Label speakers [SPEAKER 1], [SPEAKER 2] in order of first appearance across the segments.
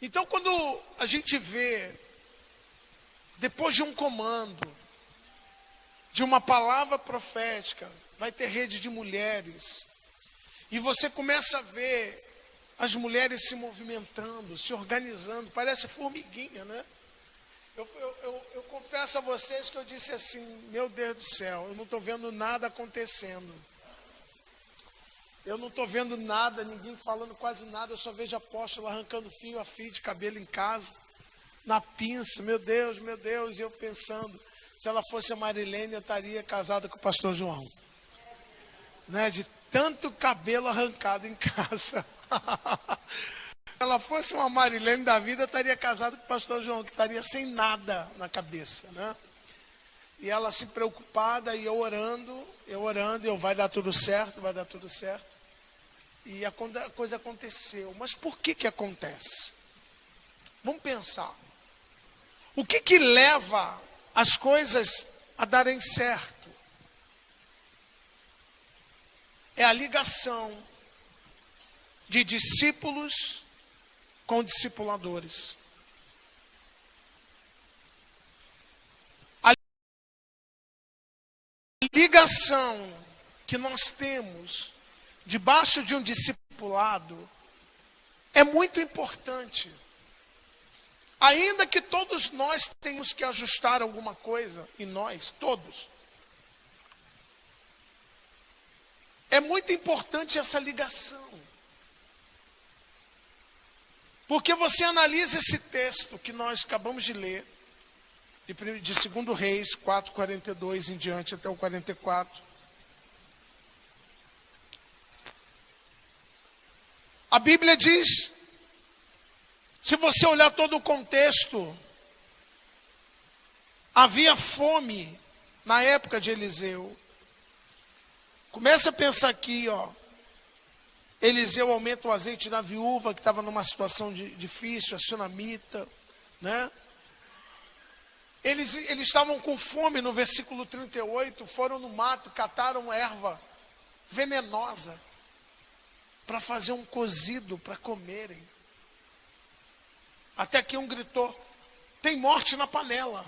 [SPEAKER 1] Então, quando a gente vê, depois de um comando, de uma palavra profética, vai ter rede de mulheres, e você começa a ver as mulheres se movimentando, se organizando, parece formiguinha, né? Eu confesso a vocês que eu disse assim, meu Deus do céu, eu não estou vendo nada acontecendo. Eu não estou vendo nada, ninguém falando quase nada, eu só vejo apóstolo arrancando fio a fio de cabelo em casa, na pinça, meu Deus, e eu pensando, se ela fosse a Marilene, eu estaria casada com o pastor João. Né? De tanto cabelo arrancado em casa. Se ela fosse uma Marilene da vida, eu estaria casada com o pastor João, que estaria sem nada na cabeça, né? E ela assim preocupada, e eu orando, vai dar tudo certo, vai dar tudo certo. E a coisa aconteceu. Mas por que acontece? Vamos pensar. O que leva as coisas a darem certo? É a ligação de discípulos com discipuladores. A ligação que nós temos debaixo de um discipulado é muito importante. Ainda que todos nós tenhamos que ajustar alguma coisa, e nós, todos, é muito importante essa ligação. Porque você analisa esse texto que nós acabamos de ler, de 2 Reis 4:42 em diante até o 44. A Bíblia diz, se você olhar todo o contexto, havia fome na época de Eliseu. Começa a pensar aqui, ó. Eliseu aumenta o azeite da viúva, que estava numa situação difícil, a sunamita, né? Eles estavam com fome, no versículo 38, foram no mato, cataram erva venenosa, para fazer um cozido, para comerem. Até que um gritou, tem morte na panela.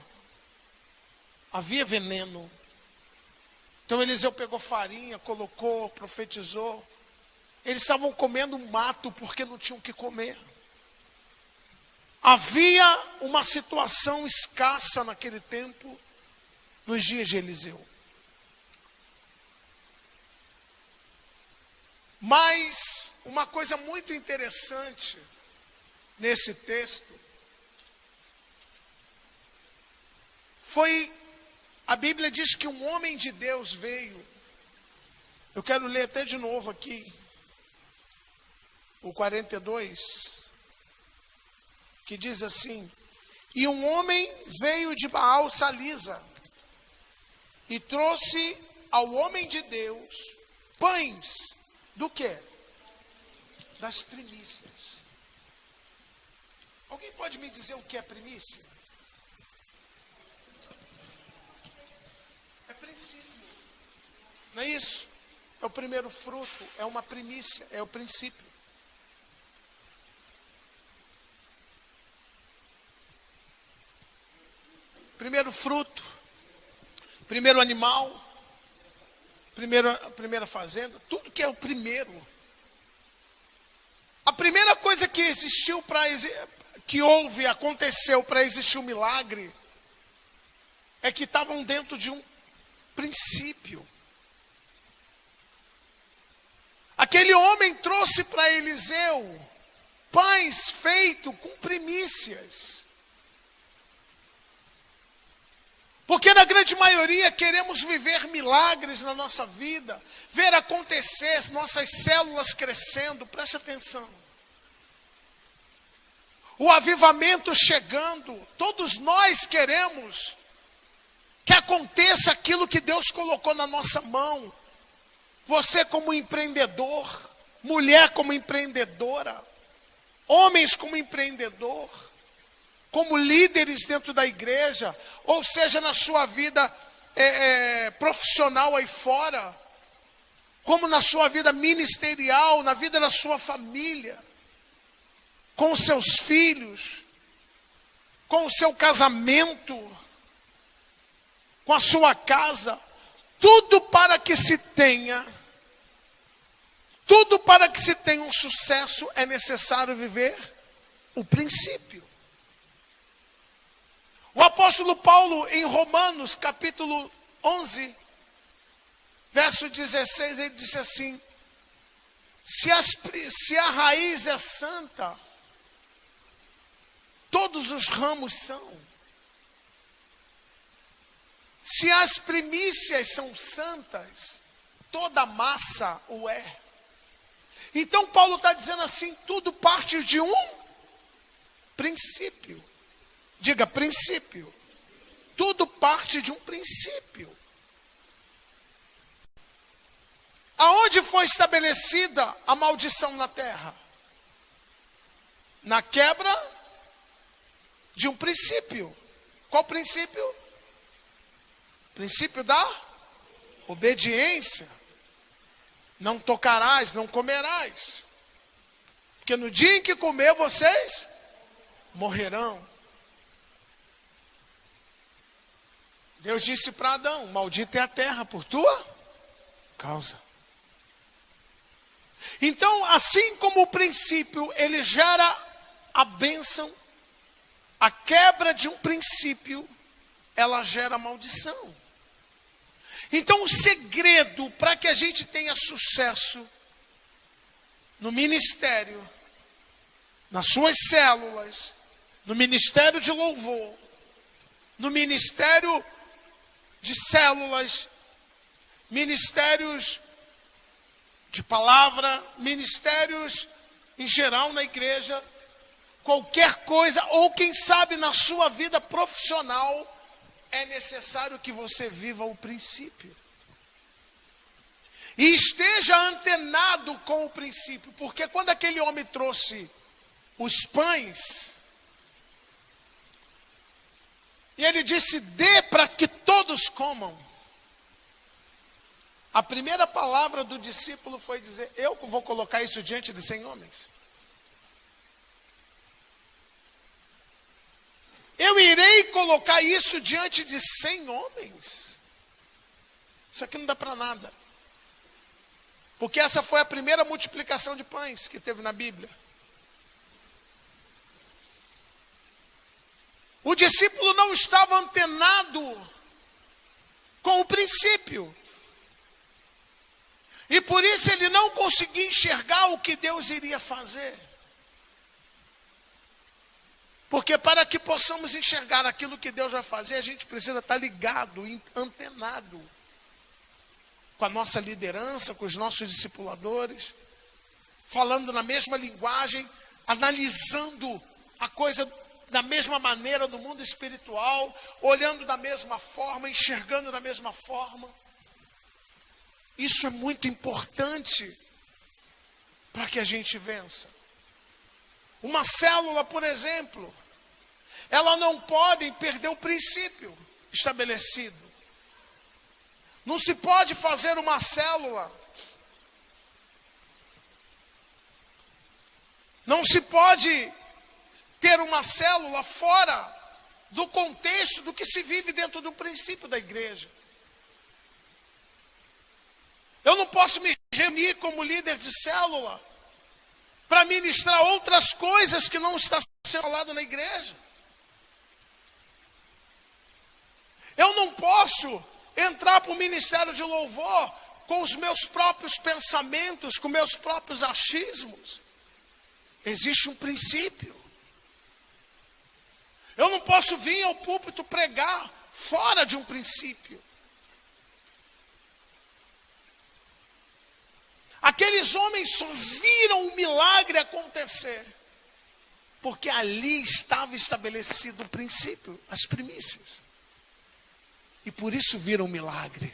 [SPEAKER 1] Havia veneno. Então Eliseu pegou farinha, colocou, profetizou. Eles estavam comendo mato porque não tinham o que comer. Havia uma situação escassa naquele tempo, nos dias de Eliseu. Mas uma coisa muito interessante nesse texto foi, a Bíblia diz que um homem de Deus veio. Eu quero ler até de novo aqui, o 42, que diz assim, e um homem veio de Baal Salisa e trouxe ao homem de Deus pães do quê? Das primícias. Alguém pode me dizer o que é primícia? É princípio. Não é isso? É o primeiro fruto, é uma primícia, é o princípio. Primeiro fruto, primeiro animal, primeira fazenda, tudo que é o primeiro. A primeira coisa que existiu aconteceu para existir um milagre, é que estavam dentro de um princípio. Aquele homem trouxe para Eliseu pães feitos com primícias. Porque na grande maioria queremos viver milagres na nossa vida, ver acontecer nossas células crescendo, preste atenção. O avivamento chegando, todos nós queremos que aconteça aquilo que Deus colocou na nossa mão. Você como empreendedor, mulher como empreendedora, homens como empreendedor, como líderes dentro da igreja, ou seja, na sua vida profissional aí fora, como na sua vida ministerial, na vida da sua família. com os seus filhos, com o seu casamento, com a sua casa, tudo para que se tenha um sucesso é necessário viver o princípio. O apóstolo Paulo, em Romanos, capítulo 11, verso 16, ele disse assim: se a raiz é santa, todos os ramos são. Se as primícias são santas, toda a massa o é. Então Paulo está dizendo assim, tudo parte de um princípio. Diga, princípio. Tudo parte de um princípio. Aonde foi estabelecida a maldição na terra? Na quebra de um princípio. Qual princípio? Princípio da obediência. Não tocarás, não comerás. Porque no dia em que comer, vocês morrerão. Deus disse para Adão: maldita é a terra por tua causa. Então, assim como o princípio, ele gera a bênção, a quebra de um princípio, ela gera maldição. Então, o segredo para que a gente tenha sucesso no ministério, nas suas células, no ministério de louvor, no ministério de células, ministérios de palavra, ministérios em geral na igreja, qualquer coisa, ou quem sabe na sua vida profissional, é necessário que você viva o princípio. E esteja antenado com o princípio, porque quando aquele homem trouxe os pães, e ele disse: dê para que todos comam. A primeira palavra do discípulo foi dizer: eu vou colocar isso diante de 100 homens. Eu irei colocar isso diante de 100 homens. Isso aqui não dá para nada. Porque essa foi a primeira multiplicação de pães que teve na Bíblia. O discípulo não estava antenado com o princípio. E por isso ele não conseguia enxergar o que Deus iria fazer. Porque para que possamos enxergar aquilo que Deus vai fazer, a gente precisa estar ligado, antenado com a nossa liderança, com os nossos discipuladores, falando na mesma linguagem, analisando a coisa da mesma maneira no mundo espiritual, olhando da mesma forma, enxergando da mesma forma. Isso é muito importante para que a gente vença. Uma célula, por exemplo, ela não pode perder o princípio estabelecido. Não se pode fazer uma célula. Não se pode ter uma célula fora do contexto do que se vive dentro do princípio da igreja. Eu não posso me reunir como líder de célula para ministrar outras coisas que não está sendo falado na igreja. Eu não posso entrar para o ministério de louvor com os meus próprios pensamentos, com meus próprios achismos. Existe um princípio. Eu não posso vir ao púlpito pregar fora de um princípio. Aqueles homens só viram o milagre acontecer porque ali estava estabelecido o princípio, as primícias. E por isso viram o milagre.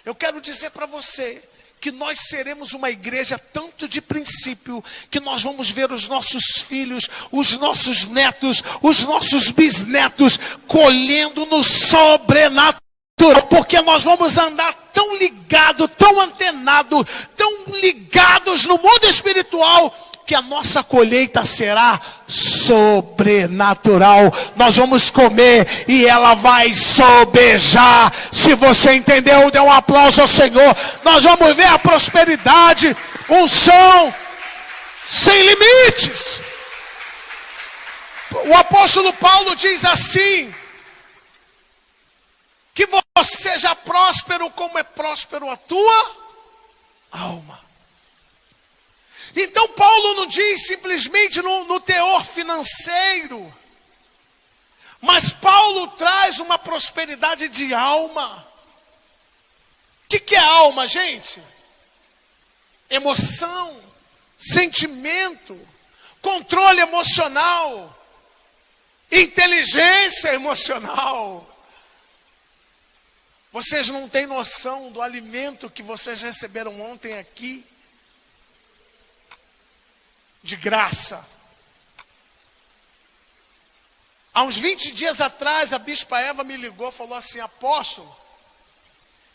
[SPEAKER 1] Eu quero dizer para você que nós seremos uma igreja tanto de princípio, que nós vamos ver os nossos filhos, os nossos netos, os nossos bisnetos colhendo no sobrenatural, porque nós vamos andar tão ligados, tão antenados, tão ligados no mundo espiritual, que a nossa colheita será sobrenatural. Nós vamos comer e ela vai sobejar. Se você entendeu, dê um aplauso ao Senhor. Nós vamos ver a prosperidade, unção sem limites. O apóstolo Paulo diz assim: que você seja próspero como é próspero a tua alma. Então Paulo não diz simplesmente no teor financeiro, mas Paulo traz uma prosperidade de alma. O que é alma, gente? Emoção, sentimento, controle emocional, inteligência emocional. Vocês não têm noção do alimento que vocês receberam ontem aqui, de graça. Há uns 20 dias atrás, a bispa Eva me ligou e falou assim: apóstolo,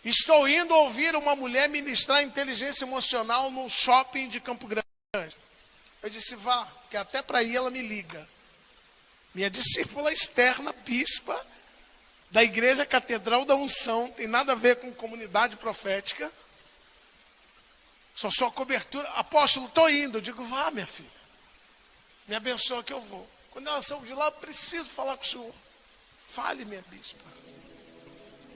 [SPEAKER 1] estou indo ouvir uma mulher ministrar inteligência emocional no shopping de Campo Grande. Eu disse: vá, porque até para ir ela me liga. Minha discípula externa, bispa da Igreja Catedral da Unção, tem nada a ver com comunidade profética. Só sua cobertura. Apóstolo, estou indo. Eu digo: vá, minha filha. Me abençoa que eu vou. Quando ela saiu de lá, eu preciso falar com o senhor. Fale, minha bispa.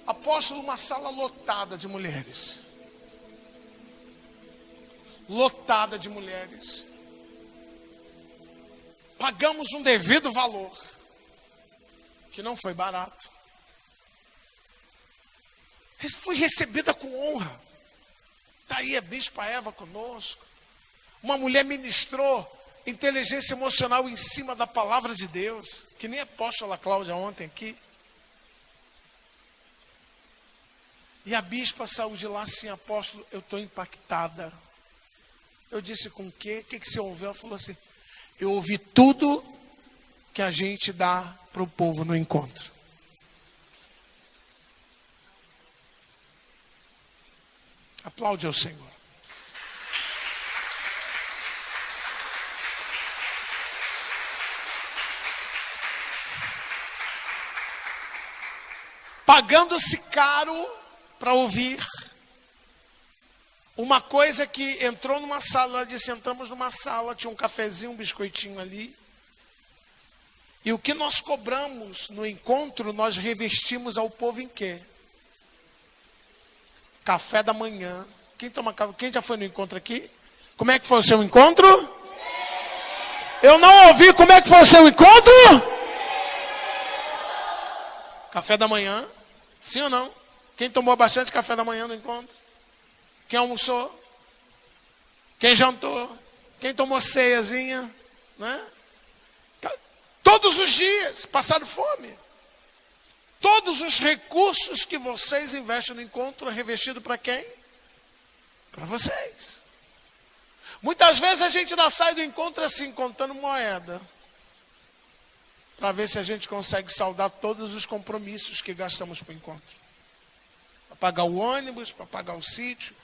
[SPEAKER 1] Apóstolo, uma sala lotada de mulheres. Lotada de mulheres. Pagamos um devido valor, que não foi barato. Fui recebida com honra. Está aí a bispa Eva conosco. Uma mulher ministrou inteligência emocional em cima da palavra de Deus, que nem a apóstola Cláudia ontem aqui. E a bispa saiu de lá assim: apóstolo, eu estou impactada. Eu disse: com o quê? O que você ouviu? Ela falou assim: eu ouvi tudo que a gente dá para o povo no encontro. Aplaude ao Senhor. Pagando-se caro para ouvir uma coisa que entrou numa sala. Ela disse: entramos numa sala, tinha um cafezinho, um biscoitinho ali. E o que nós cobramos no encontro, nós revestimos ao povo em quê? Café da manhã. Quem toma café? Quem já foi no encontro aqui? Como é que foi o seu encontro? Eu não ouvi. Como é que foi o seu encontro? Café da manhã. Sim ou não? Quem tomou bastante café da manhã no encontro? Quem almoçou? Quem jantou? Quem tomou ceiazinha? Né? Todos os dias passaram fome. Todos os recursos que vocês investem no encontro é revestido para quem? Para vocês. Muitas vezes a gente ainda sai do encontro assim, contando moeda, para ver se a gente consegue saldar todos os compromissos que gastamos para o encontro. Para pagar o ônibus, para pagar o sítio.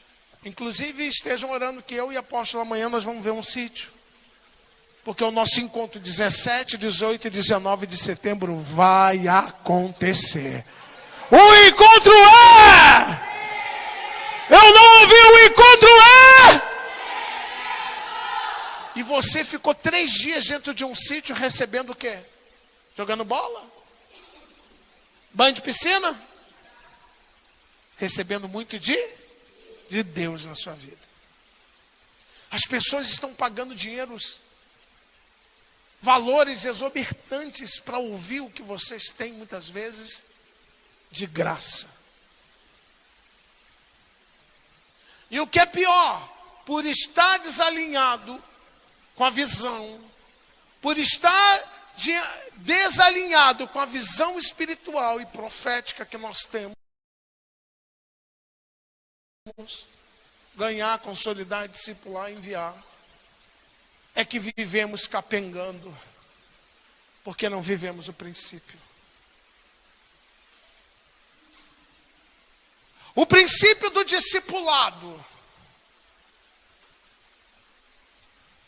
[SPEAKER 1] Inclusive, estejam orando que eu e a apóstolo amanhã nós vamos ver um sítio. Porque o nosso encontro 17, 18 e 19 de setembro vai acontecer. O encontro é! Eu não ouvi, o encontro é! E você ficou 3 dias dentro de um sítio recebendo o quê? Jogando bola? Banho de piscina? Recebendo muito de Deus na sua vida. As pessoas estão pagando dinheiros, valores exorbitantes para ouvir o que vocês têm muitas vezes de graça. E o que é pior, por estar desalinhado com a visão, por estar desalinhado com a visão espiritual e profética que nós temos, ganhar, consolidar, discipular, enviar, é que vivemos capengando, porque não vivemos o princípio. O princípio do discipulado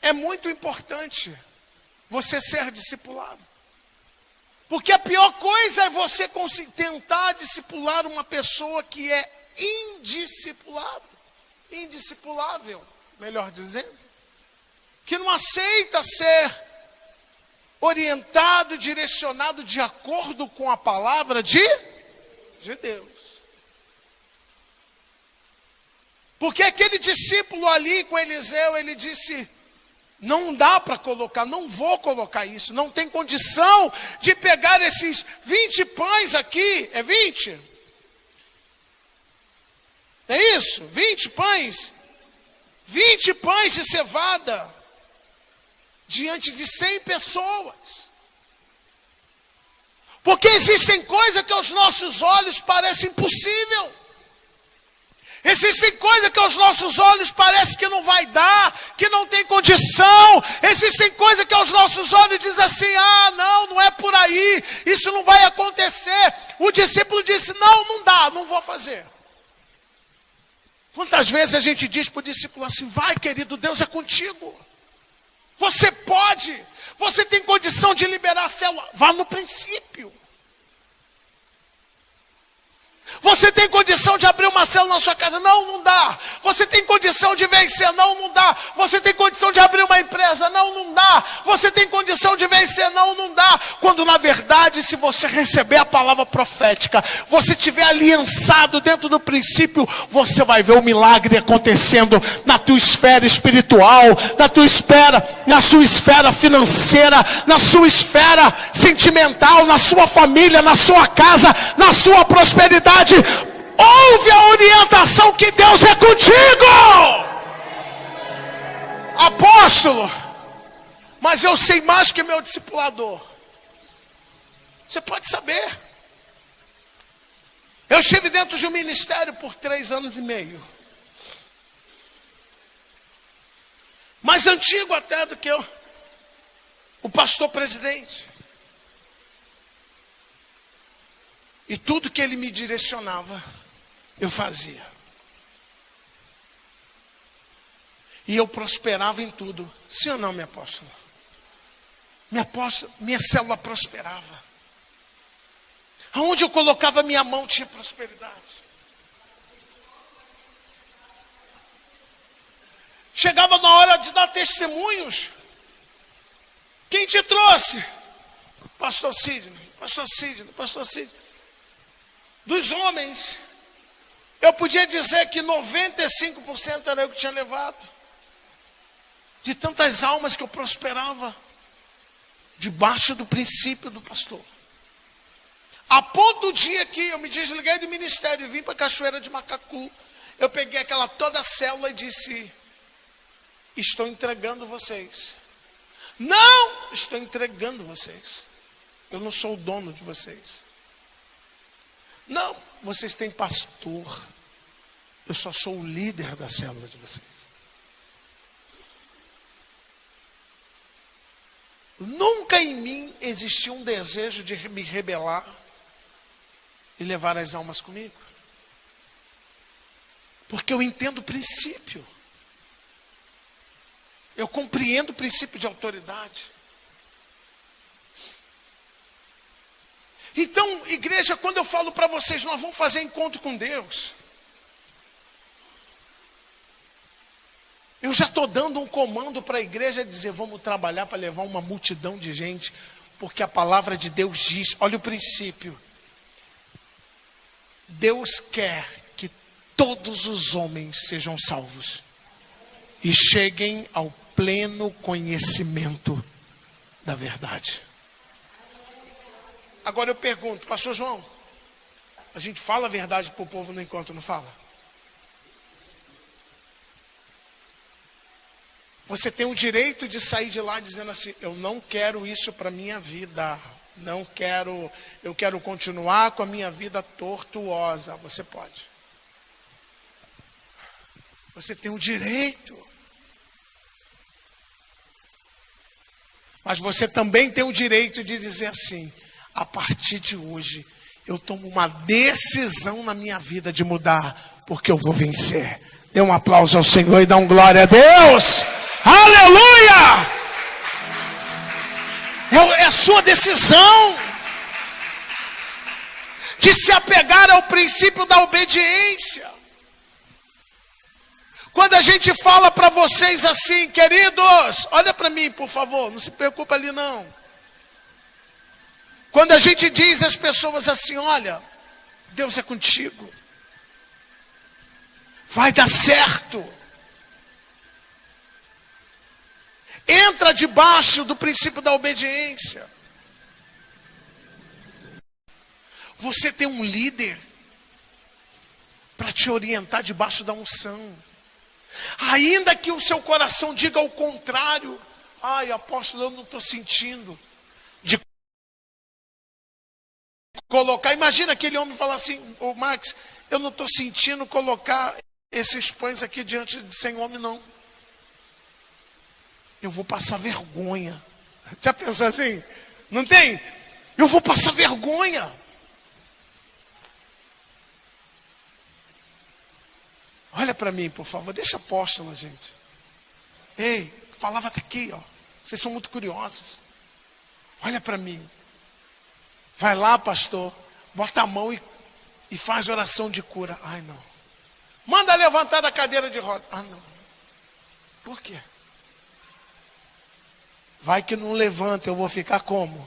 [SPEAKER 1] é muito importante você ser discipulado. Porque a pior coisa é você tentar discipular uma pessoa que é indiscipulável, melhor dizendo, que não aceita ser orientado, direcionado de acordo com a palavra de Deus. Porque aquele discípulo ali com Eliseu, ele disse: não dá para colocar, não vou colocar isso, não tem condição de pegar esses 20 pães aqui, é 20? É isso? 20 pães? 20 pães de cevada diante de 100 pessoas. Porque existem coisas que aos nossos olhos parecem impossível. Existem coisas que aos nossos olhos parece que não vai dar, que não tem condição. Existem coisas que aos nossos olhos dizem assim: não é por aí, isso não vai acontecer. O discípulo disse: não dá, não vou fazer. Quantas vezes a gente diz para o discípulo assim: vai, querido, Deus é contigo. Você pode, você tem condição de liberar a célula, vá no princípio. Você tem condição de abrir uma célula na sua casa? Não dá. Você tem condição de vencer? Não dá. Você tem condição de abrir uma empresa? Não dá. Você tem condição de vencer? Não dá. Quando na verdade, se você receber a palavra profética, você tiver aliançado dentro do princípio, você vai ver o milagre acontecendo na tua esfera espiritual, na sua esfera financeira, na sua esfera sentimental, na sua família, na sua casa, na sua prosperidade. Ouve a orientação que Deus é contigo. Apóstolo, mas eu sei mais que meu discipulador. Você pode saber. Eu estive dentro de um ministério por 3 anos e meio. Mais antigo até do que o pastor presidente. E tudo que ele me direcionava, eu fazia. E eu prosperava em tudo. Sim ou não, minha apóstola? Minha célula prosperava. Aonde eu colocava minha mão tinha prosperidade. Chegava na hora de dar testemunhos. Quem te trouxe? Pastor Sidney. Dos homens, eu podia dizer que 95% era eu que tinha levado. De tantas almas que eu prosperava debaixo do princípio do pastor. A ponto do dia que eu me desliguei do ministério e vim para a Cachoeira de Macacu, eu peguei aquela toda a célula e disse: estou entregando vocês. Não, estou entregando vocês. Eu não sou o dono de vocês. Não, vocês têm pastor. Eu só sou o líder da célula de vocês. Nunca em mim existiu um desejo de me rebelar e levar as almas comigo. Porque eu entendo o princípio. Eu compreendo o princípio de autoridade. Então, igreja, quando eu falo para vocês, nós vamos fazer encontro com Deus, eu já estou dando um comando para a igreja dizer: vamos trabalhar para levar uma multidão de gente, porque a palavra de Deus diz, olha o princípio, Deus quer que todos os homens sejam salvos e cheguem ao pleno conhecimento da verdade. Agora eu pergunto, pastor João, a gente fala a verdade para o povo no encontro, não fala? Você tem o direito de sair de lá dizendo assim: eu não quero isso para a minha vida. Não quero, eu quero continuar com a minha vida tortuosa. Você pode. Você tem o direito. Mas você também tem o direito de dizer assim: a partir de hoje, eu tomo uma decisão na minha vida de mudar, porque eu vou vencer. Dê um aplauso ao Senhor e dá um glória a Deus. Aleluia! É a sua decisão de se apegar ao princípio da obediência. Quando a gente fala para vocês assim, queridos, olha para mim, por favor, não se preocupa ali não. Quando a gente diz às pessoas assim, olha, Deus é contigo, vai dar certo. Entra debaixo do princípio da obediência. Você tem um líder para te orientar debaixo da unção. Ainda que o seu coração diga o contrário. Ai, apóstolo, eu não estou sentindo. De colocar, imagina aquele homem falar assim, ô Max, eu não estou sentindo colocar esses pães aqui diante de 100 homens, não. Eu vou passar vergonha. Já pensou assim? Não tem? Eu vou passar vergonha. Olha para mim, por favor. Deixa a apóstola, gente. Ei, a palavra está aqui, ó. Vocês são muito curiosos. Olha para mim. Vai lá, pastor. Bota a mão e faz oração de cura. Ai, não. Manda levantar da cadeira de roda. Ah, não. Por quê? Vai que não levanta, eu vou ficar como?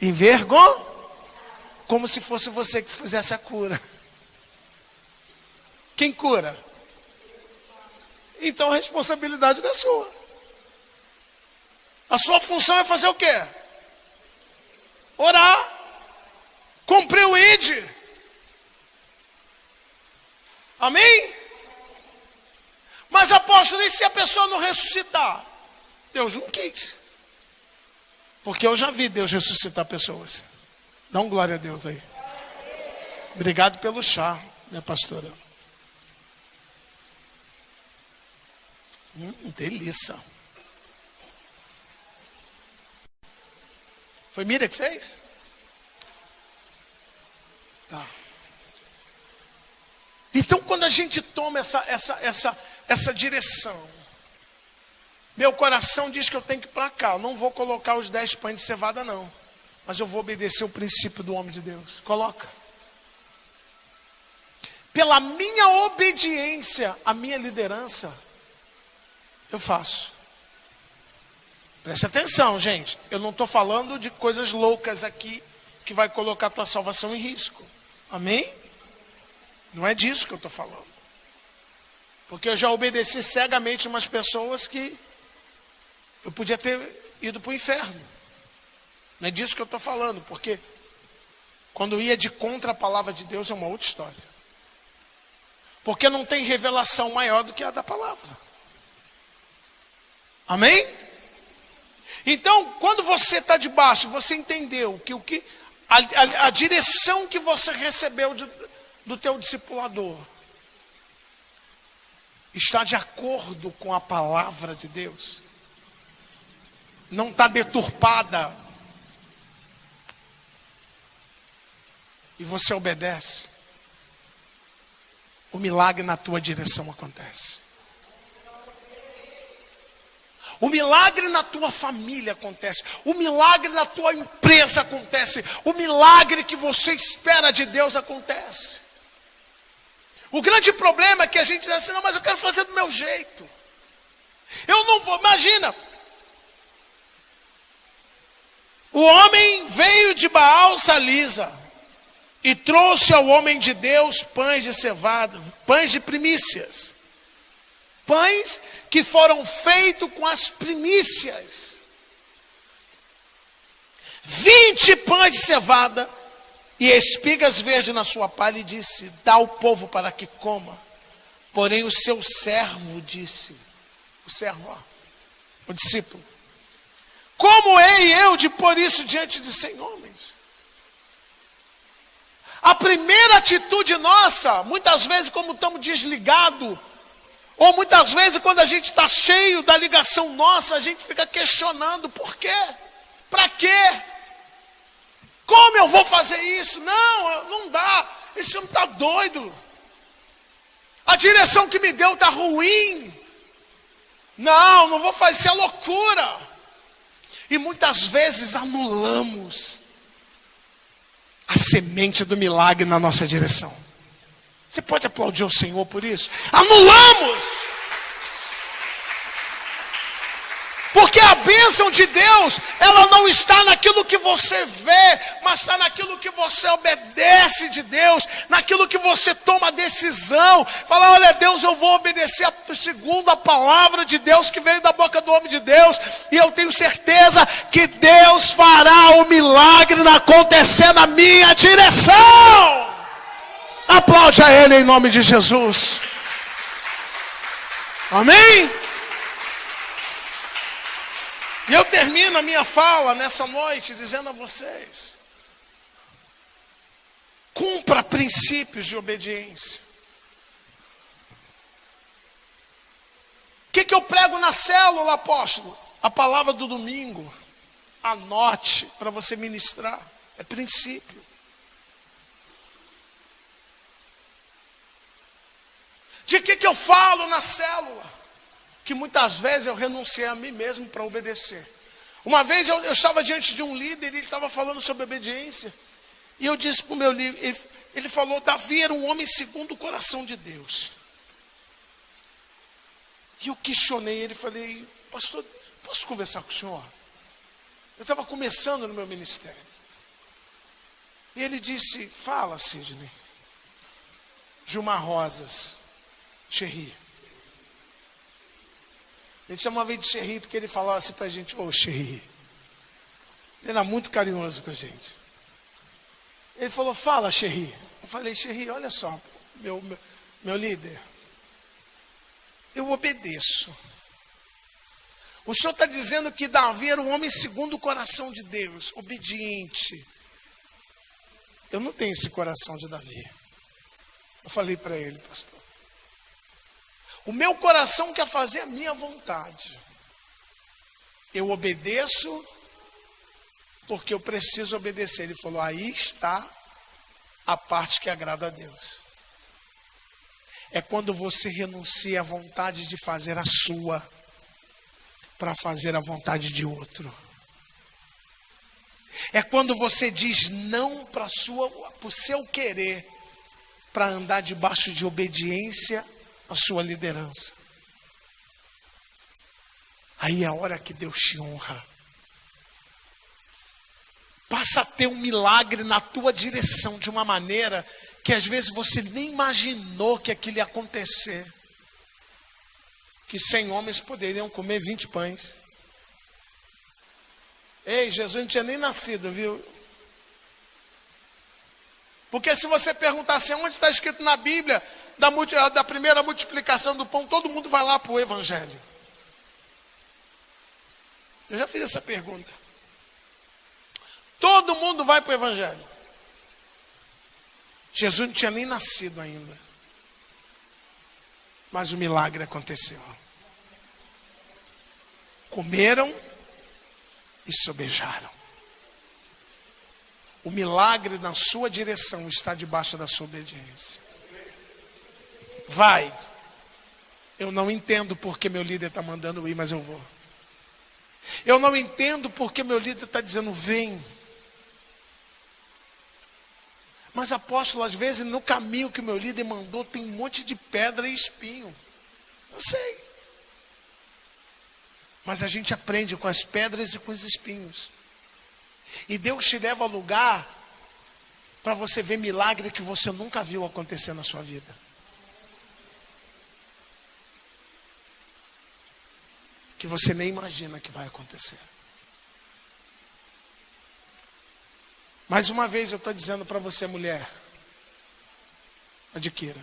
[SPEAKER 1] Envergonha? Como se fosse você que fizesse a cura. Quem cura? Então a responsabilidade não é sua. A sua função é fazer o quê? Orar. Cumprir o ID. Amém? Mas apóstolo, e se a pessoa não ressuscitar? Deus não quis. Porque eu já vi Deus ressuscitar pessoas. Dá um glória a Deus aí. Obrigado pelo chá, minha pastora. Delícia. Foi Mira que fez? Tá. Então quando a gente toma essa direção, meu coração diz que eu tenho que ir para cá. Eu não vou colocar os 10 pães de cevada, não. Mas eu vou obedecer o princípio do homem de Deus. Coloca. Pela minha obediência à minha liderança, eu faço. Preste atenção, gente. Eu não estou falando de coisas loucas aqui que vai colocar a tua salvação em risco. Amém? Não é disso que eu estou falando. Porque eu já obedeci cegamente umas pessoas que eu podia ter ido para o inferno. Não é disso que eu estou falando, porque quando ia de contra a palavra de Deus é uma outra história. Porque não tem revelação maior do que a da palavra. Amém? Então, quando você está debaixo, você entendeu que a direção que você recebeu do teu discipulador está de acordo com a palavra de Deus. Não está deturpada. E você obedece. O milagre na tua direção acontece. O milagre na tua família acontece. O milagre na tua empresa acontece. O milagre que você espera de Deus acontece. O grande problema é que a gente diz assim, não, mas eu quero fazer do meu jeito. Eu não vou, imagina. O homem veio de Baal Salisa e trouxe ao homem de Deus pães de cevada, pães de primícias. Pães que foram feitos com as primícias. 20 pães de cevada e espigas verdes na sua palha, e disse, dá ao povo para que coma. Porém o seu servo disse, o servo, o discípulo, como hei eu de pôr isso diante de 100 homens? A primeira atitude nossa, muitas vezes como estamos desligados, ou muitas vezes quando a gente está cheio da ligação nossa, a gente fica questionando, por quê? Para quê? Como eu vou fazer isso? Não, não dá, esse homem está doido. A direção que me deu está ruim. não vou fazer, isso é loucura. E muitas vezes anulamos a semente do milagre na nossa direção. Você pode aplaudir o Senhor por isso? Anulamos! Porque a bênção de Deus, ela não está naquilo que você vê, mas está naquilo que você obedece de Deus, naquilo que você toma a decisão. Fala, olha Deus, eu vou obedecer segundo a palavra de Deus que veio da boca do homem de Deus, e eu tenho certeza que Deus fará o milagre acontecer na minha direção. Aplaude a Ele em nome de Jesus. Amém? E eu termino a minha fala nessa noite dizendo a vocês: cumpra princípios de obediência. O que eu prego na célula, apóstolo? A palavra do domingo. Anote para você ministrar. É princípio. De que eu falo na célula? Que muitas vezes eu renunciei a mim mesmo para obedecer. Uma vez eu estava diante de um líder, ele estava falando sobre obediência, e eu disse para o meu líder, ele falou, Davi era um homem segundo o coração de Deus. E eu questionei ele, falei, pastor, posso conversar com o senhor? Eu estava começando no meu ministério. E ele disse, fala, Sidney. Gilmar Rosas, Xerri. A gente chamava ele de Xerri porque ele falava assim para a gente, ô Xerri. Ele era muito carinhoso com a gente. Ele falou, fala Xerri. Eu falei, Xerri, olha só, meu líder, eu obedeço. O senhor está dizendo que Davi era um homem segundo o coração de Deus, obediente. Eu não tenho esse coração de Davi. Eu falei para ele, pastor. O meu coração quer fazer a minha vontade. Eu obedeço porque eu preciso obedecer. Ele falou, aí está a parte que agrada a Deus. É quando você renuncia à vontade de fazer a sua para fazer a vontade de outro. É quando você diz não para o seu querer para andar debaixo de obediência a sua liderança. Aí é a hora que Deus te honra. Passa a ter um milagre na tua direção de uma maneira que às vezes você nem imaginou que aquilo ia acontecer. Que 100 homens poderiam comer 20 pães. Ei, Jesus não tinha nem nascido, viu? Porque se você perguntar assim, onde está escrito na Bíblia da primeira multiplicação do pão, todo mundo vai lá para o Evangelho. Eu já fiz essa pergunta. Todo mundo vai para o Evangelho. Jesus não tinha nem nascido ainda. Mas o milagre aconteceu. Comeram e sobejaram. O milagre na sua direção está debaixo da sua obediência. Vai. Eu não entendo porque meu líder está mandando ir, mas eu vou. Eu não entendo porque meu líder está dizendo vem. Mas apóstolo, às vezes no caminho que o meu líder mandou tem um monte de pedra e espinho. Eu sei. Mas a gente aprende com as pedras e com os espinhos. E Deus te leva a lugar para você ver milagre que você nunca viu acontecer na sua vida. Que você nem imagina que vai acontecer. Mais uma vez eu estou dizendo para você, mulher, adquira.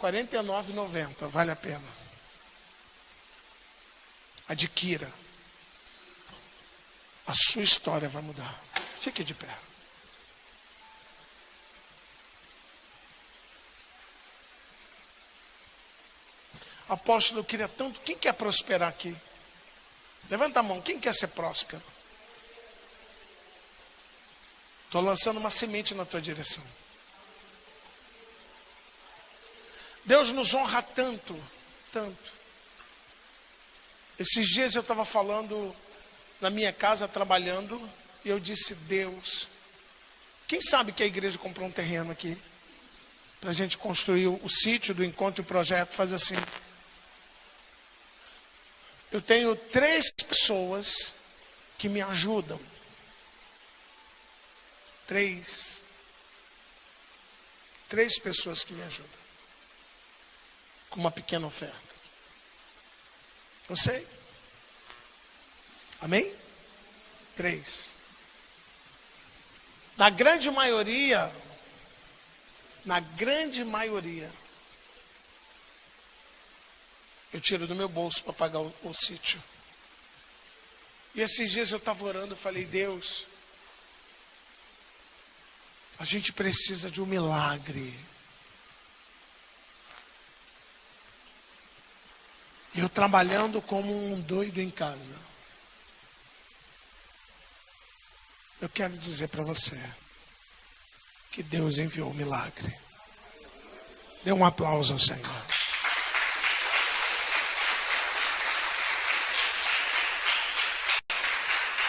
[SPEAKER 1] R$ 49,90, vale a pena. Adquira. A sua história vai mudar. Fique de pé. Apóstolo, eu queria tanto. Quem quer prosperar aqui? Levanta a mão. Quem quer ser próspero? Estou lançando uma semente na tua direção. Deus nos honra tanto, tanto. Esses dias eu estava falando na minha casa, trabalhando, e eu disse, Deus, quem sabe que a igreja comprou um terreno aqui? Para a gente construir o sítio do encontro e o projeto, faz assim. Eu tenho 3 pessoas que me ajudam. 3 pessoas que me ajudam. Com uma pequena oferta. Eu sei. Amém? 3. Na grande maioria, eu tiro do meu bolso para pagar o sítio. E esses dias eu estava orando e falei, Deus, a gente precisa de um milagre. Eu trabalhando como um doido em casa. Eu quero dizer para você que Deus enviou um milagre. Dê um aplauso ao Senhor.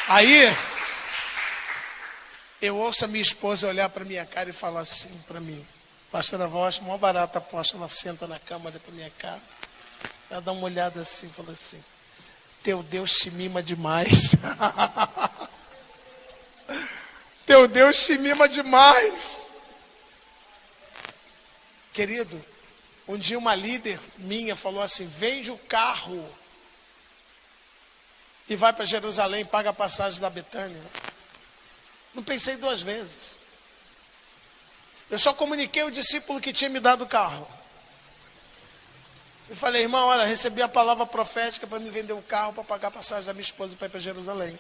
[SPEAKER 1] Aí, eu ouço a minha esposa olhar para minha cara e falar assim para mim, pastora Voz, mó barata aposta, ela senta na cama, olha para minha cara, ela dá uma olhada assim, fala assim, teu Deus te mima demais. Teu Deus te mima demais. Querido, um dia uma líder minha falou assim, vende o carro e vai para Jerusalém, paga a passagem da Betânia. Não pensei 2 vezes. Eu só comuniquei o discípulo que tinha me dado o carro. Eu falei, irmão, olha, recebi a palavra profética para me vender o carro, para pagar a passagem da minha esposa para ir para Jerusalém.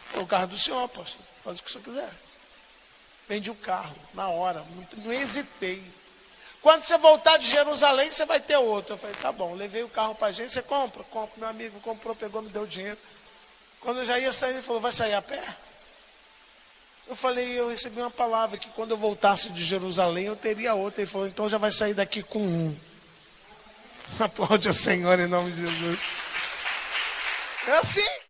[SPEAKER 1] Foi o carro do senhor, pastor, faz o que o senhor quiser. Vendi o carro, na hora, não hesitei. Quando você voltar de Jerusalém, você vai ter outro. Eu falei, tá bom, levei o carro para a agência, você compra? Compra, meu amigo comprou, pegou, me deu dinheiro. Quando eu já ia sair, ele falou, vai sair a pé? Eu falei, eu recebi uma palavra que quando eu voltasse de Jerusalém, eu teria outra. Ele falou, então já vai sair daqui com um. Aplaude ao Senhor em nome de Jesus. É assim.